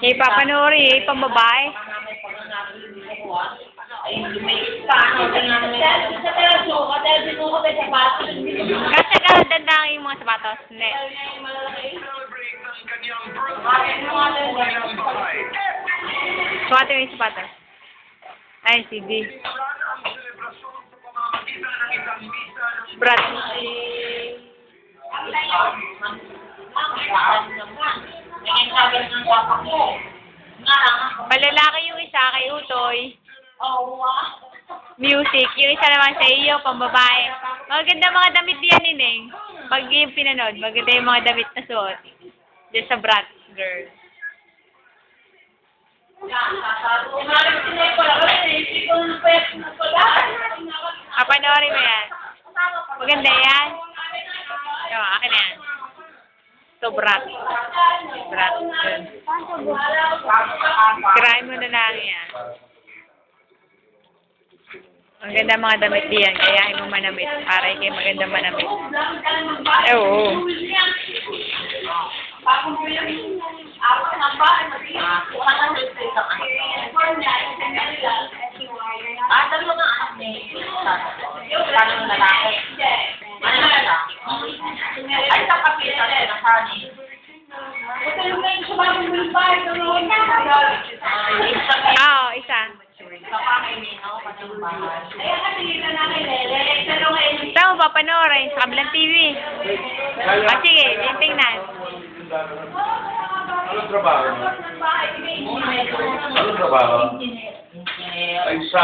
Eh, papanoorin eh, pambabae. Kasi kalandandang yung mga sapatos. Hindi. Sukat yung sapatos. Ay, CD. Brat. Malalaki yung isa kay Utoy. Music. Yung isa naman sa iyo, pambabae. Maganda mga damit diyan, Nineng. Pag yung pinanood, maganda yung mga damit na suot. Diyan sa Brat Girl. Panoorin mo yan. Maganda yan. Yung, akin na yan. So, Brat. Brat Girl. Try mo na lang yan. Ang ganda mga damit diyan, kaya mo manamit. Para kayo maganda manamit. Eh, oo. Oo, isa. Saan mo papanoorin? Sa kabilang TV. Sige, tingnan. Anong trabaho? Anong trabaho? Ay sa...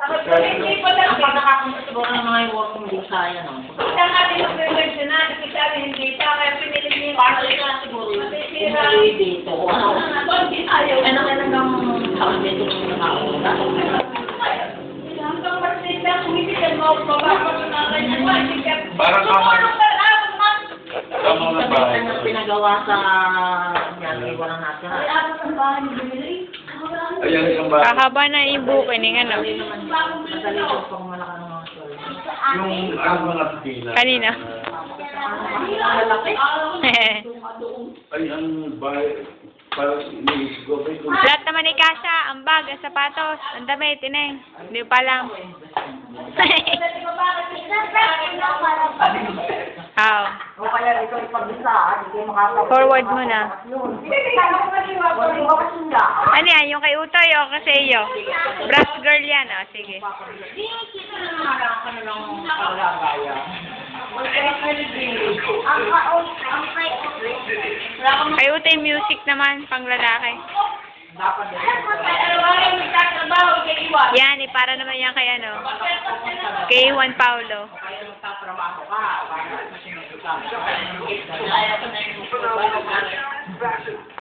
Ang pagkakapunta siguro ng mga iwag kong Bisaya, no? Kita natin yung professional, kita rin dito, kaya pinili niyo yung Para ito na siguro yung dito. Ano ka nagang taon dito ng mga kauna? hanggang marsita, kumitigan mo, bababa na ganyan, Parang kamang ng bahay. Ang pinagawa sa yan, walang natira. Ayan isang bahay. Kakaba na yung buko ni ano. Madali ko pang malaka ng mga sol. Yung ang mga pina. Kanina. Ay, ang bahay. Parang iniisip ko. Lahat naman ni Kasha, ang bag, ang sapatos, ang damit, Ineng. Hindi pa lang. How? O kaya ito ipag-isa, hindi kayo makakapag... Forward mo na. Wala kasunda. Ano yan? Yung kay Utoy o kasi iyo? Brass girl yan, ah. Sige. Kay Utoy music naman, pang lalaki. Yan, eh, para naman yan kay ano? Kay Juan Paulo. Kaya nagtatrabaho ka, para